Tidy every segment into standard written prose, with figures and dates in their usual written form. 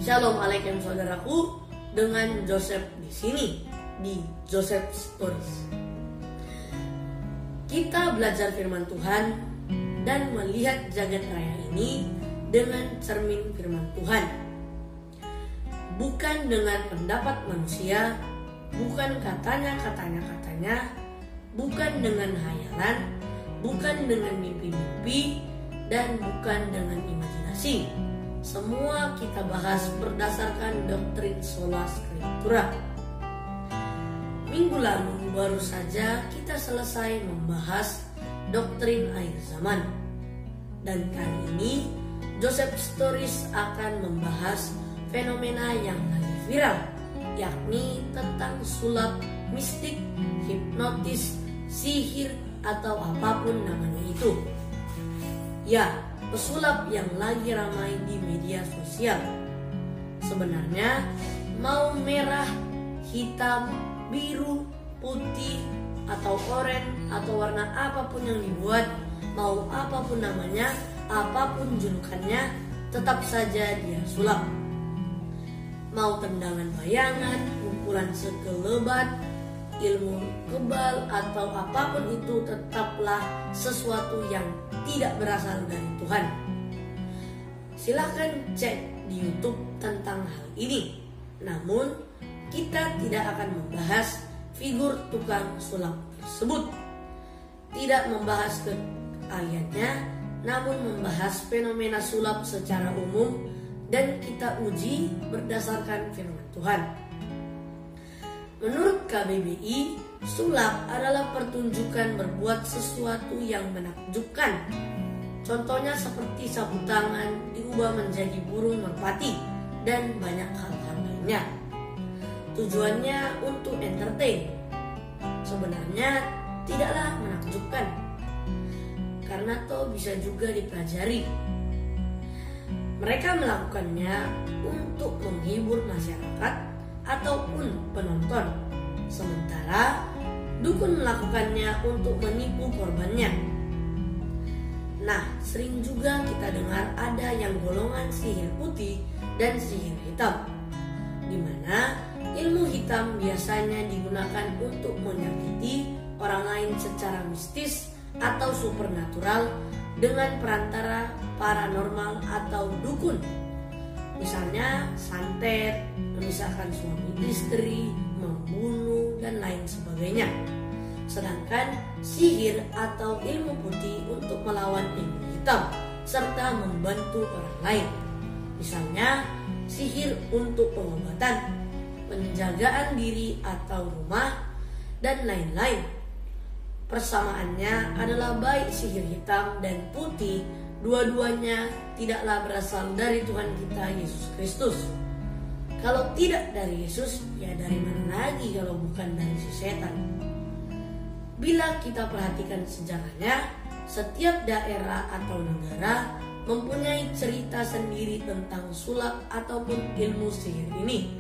Shalom alaikum saudaraku, dengan Joseph di sini di Joseph Stories. Kita belajar firman Tuhan dan melihat jagat raya ini dengan cermin firman Tuhan. Bukan dengan pendapat manusia, bukan katanya, bukan dengan hayalan, bukan dengan mimpi-mimpi, dan bukan dengan imajinasi. Semua kita bahas berdasarkan doktrin sola scriptura. Minggu lalu baru saja kita selesai membahas doktrin akhir zaman. Dan kali ini Joseph Stories akan membahas fenomena yang lagi viral, yakni tentang sulap, mistik, hipnotis, sihir, atau apapun namanya itu. Ya, pesulap yang lagi ramai di media sosial. Sebenarnya mau merah, hitam, biru, putih, atau oranye, atau warna apapun yang dibuat, mau apapun namanya, apapun julukannya, tetap saja dia sulap. Mau tendangan bayangan, pukulan sekelebat, ilmu kebal, atau apapun itu, tetaplah sesuatu yang tidak berasal dari Tuhan. Silahkan cek di YouTube tentang hal ini. Namun kita tidak akan membahas figur tukang sulap tersebut, tidak membahas keahliannya, namun membahas fenomena sulap secara umum, dan kita uji berdasarkan firman Tuhan. Menurut KBBI, sulap adalah pertunjukan berbuat sesuatu yang menakjubkan. Contohnya seperti sapu tangan diubah menjadi burung merpati dan banyak hal-hal lainnya. Tujuannya untuk entertain. Sebenarnya tidaklah menakjubkan, karena toh bisa juga dipelajari. Mereka melakukannya untuk menghibur masyarakat ataupun penonton, sementara dukun melakukannya untuk menipu korbannya. Nah, sering juga kita dengar ada yang golongan sihir putih dan sihir hitam, di mana ilmu hitam biasanya digunakan untuk menyakiti orang lain secara mistis atau supernatural dengan perantara paranormal atau dukun. Misalnya santet, memisahkan suami istri, membunuh, dan lain sebagainya. Sedangkan sihir atau ilmu putih untuk melawan ilmu hitam serta membantu orang lain. Misalnya sihir untuk pengobatan, penjagaan diri atau rumah, dan lain-lain. Persamaannya adalah baik sihir hitam dan putih, dua-duanya tidaklah berasal dari Tuhan kita Yesus Kristus. Kalau tidak dari Yesus, ya dari mana lagi kalau bukan dari si setan? Bila kita perhatikan sejarahnya, setiap daerah atau negara mempunyai cerita sendiri tentang sulap ataupun ilmu sihir ini.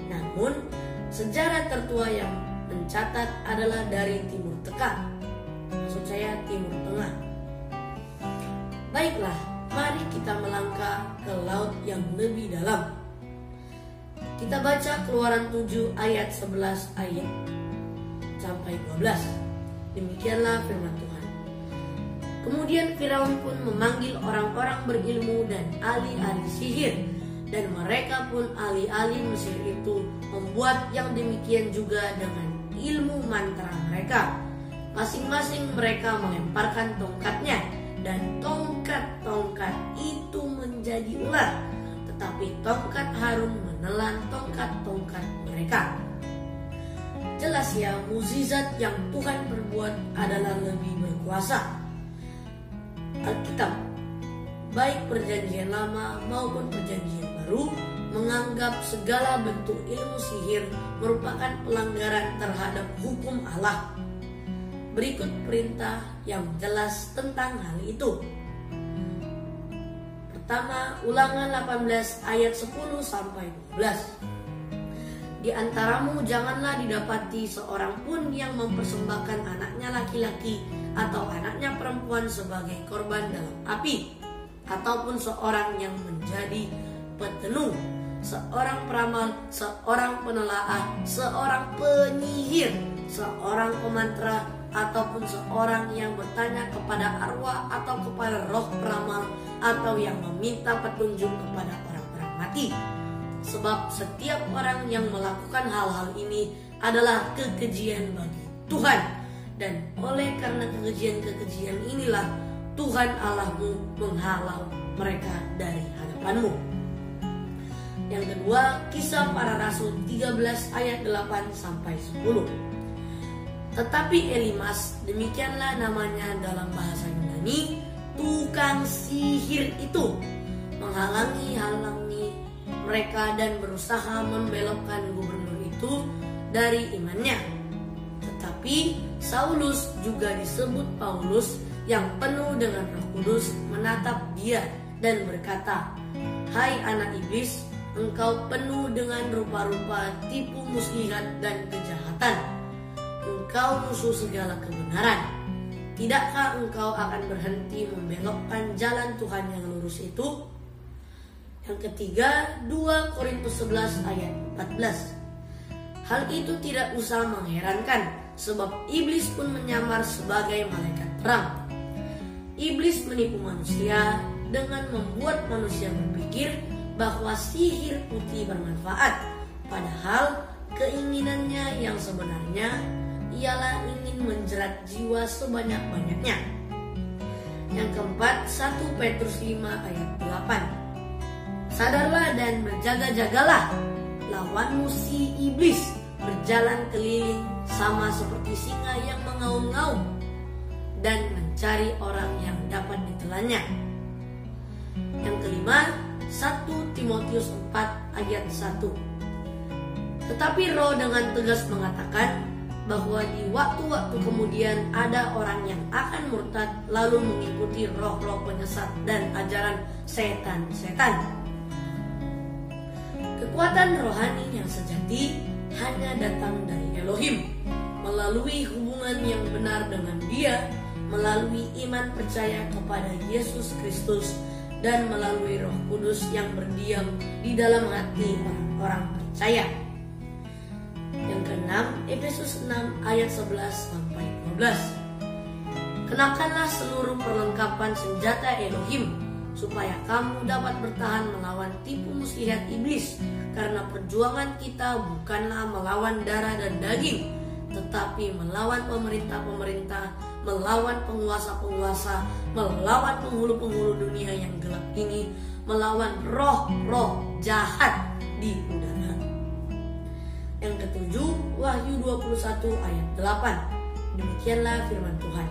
Namun, sejarah tertua yang mencatat adalah dari Timur Tengah. Maksud saya Timur Tengah. Baiklah, mari kita melangkah ke laut yang lebih dalam. Kita baca Keluaran 7 ayat 11 ayat sampai 12. Demikianlah firman Tuhan. Kemudian Firaun pun memanggil orang-orang berilmu dan ahli-ahli sihir, dan mereka pun ahli-ahli Mesir itu membuat yang demikian juga dengan ilmu mantra mereka. Masing-masing mereka melemparkan tongkatnya, dan tongkat-tongkat itu menjadi ular, tetapi tongkat Harun menelan tongkat-tongkat mereka. Jelas ya, mukjizat yang Tuhan perbuat adalah lebih berkuasa. Alkitab, baik perjanjian lama maupun perjanjian baru, menganggap segala bentuk ilmu sihir merupakan pelanggaran terhadap hukum Allah. Berikut perintah yang jelas tentang hal itu. Pertama, Ulangan 18 ayat 10 sampai 12. Di antaramu janganlah didapati seorang pun yang mempersembahkan anaknya laki-laki atau anaknya perempuan sebagai korban dalam api, ataupun seorang yang menjadi petenung, seorang peramal, seorang penelaah, seorang penyihir, seorang pemantra, ataupun seorang yang bertanya kepada arwah atau kepada roh peramal, atau yang meminta petunjuk kepada orang-orang mati. Sebab setiap orang yang melakukan hal-hal ini adalah kekejian bagi Tuhan, dan oleh karena kekejian-kekejian inilah Tuhan Allahmu menghalau mereka dari hadapanmu. Yang kedua, Kisah Para Rasul 13 ayat 8 sampai 10. Tetapi Elimas, demikianlah namanya dalam bahasa Yunani, tukang sihir itu, menghalangi mereka dan berusaha membelokkan gubernur itu dari imannya. Tetapi Saulus, juga disebut Paulus, yang penuh dengan Roh Kudus, menatap dia dan berkata, "Hai anak iblis, engkau penuh dengan rupa-rupa tipu muslihat dan kejahatan. Engkau musuh segala kebenaran. Tidakkah engkau akan berhenti membelokkan jalan Tuhan yang lurus itu?" Yang ketiga, 2 Korintus 11 ayat 14. Hal itu tidak usah mengherankan, sebab iblis pun menyamar sebagai malaikat terang. Iblis menipu manusia dengan membuat manusia berpikir bahwa sihir putih bermanfaat, padahal keinginannya yang sebenarnya ialah ingin menjerat jiwa sebanyak-banyaknya. Yang keempat, 1 Petrus 5 ayat 8. Sadarlah dan berjaga-jagalah, lawanmu si iblis berjalan keliling sama seperti singa yang mengaum-ngaum dan mencari orang yang dapat ditelannya. Yang kelima, 1 Timotius 4 ayat 1. Tetapi Roh dengan tegas mengatakan bahwa di waktu-waktu kemudian ada orang yang akan murtad lalu mengikuti roh-roh penyesat dan ajaran setan-setan. Kekuatan rohani yang sejati hanya datang dari Elohim, melalui hubungan yang benar dengan Dia, melalui iman percaya kepada Yesus Kristus, dan melalui Roh Kudus yang berdiam di dalam hati orang-orang percaya. Yang keenam, Efesus 6 ayat 11 sampai 12. Kenakanlah seluruh perlengkapan senjata Elohim, supaya kamu dapat bertahan melawan tipu muslihat iblis, karena perjuangan kita bukanlah melawan darah dan daging, tetapi melawan pemerintah-pemerintah, melawan penguasa-penguasa, melawan penghulu-penghulu dunia yang gelap ini, melawan roh-roh jahat di udara. Yang ketujuh, Wahyu 21 ayat 8. Demikianlah firman Tuhan.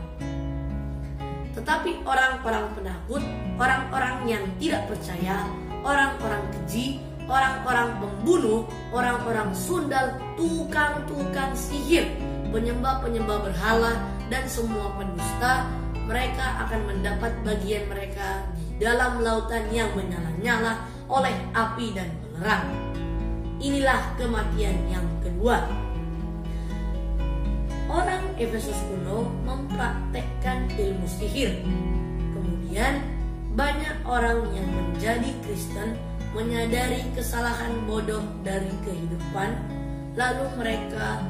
Tetapi orang-orang penakut, orang-orang yang tidak percaya, orang-orang keji, orang-orang pembunuh, orang-orang sundal, tukang-tukang sihir, penyembah-penyembah berhala, dan semua pendusta, mereka akan mendapat bagian mereka di dalam lautan yang menyala-nyala oleh api dan belerang. Inilah kematian yang kedua. Orang Efesus kuno mempraktekkan ilmu sihir. Kemudian banyak orang yang menjadi Kristen menyadari kesalahan bodoh dari kehidupan, lalu mereka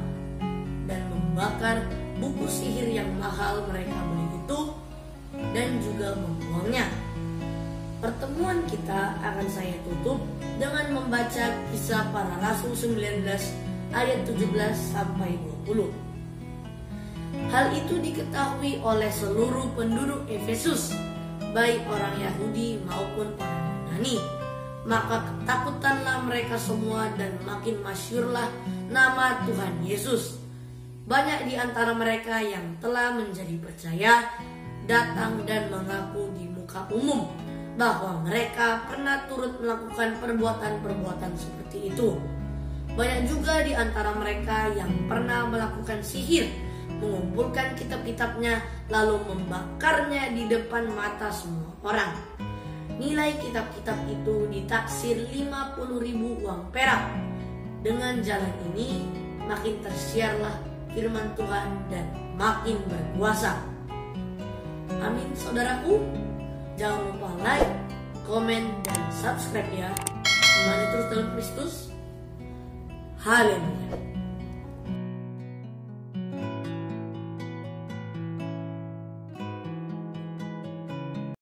dan membakar buku sihir yang mahal mereka beli itu dan juga membuangnya. Pertemuan kita akan saya tutup dengan membaca Kisah Para Rasul 19 ayat 17 sampai 20. Hal itu diketahui oleh seluruh penduduk Efesus, baik orang Yahudi maupun orang Yunani. Maka ketakutanlah mereka semua dan makin masyhurlah nama Tuhan Yesus. Banyak di antara mereka yang telah menjadi percaya datang dan mengaku di muka umum bahwa mereka pernah turut melakukan perbuatan-perbuatan seperti itu. Banyak juga di antara mereka yang pernah melakukan sihir, mengumpulkan kitab-kitabnya lalu membakarnya di depan mata semua orang. Nilai kitab-kitab itu ditaksir 50.000 uang perak. Dengan jalan ini makin tersiarlah firman Tuhan dan makin berkuasa. Amin saudaraku. Jangan lupa like, komen, dan subscribe ya. ditemani terus dalam Kristus. Haleluya.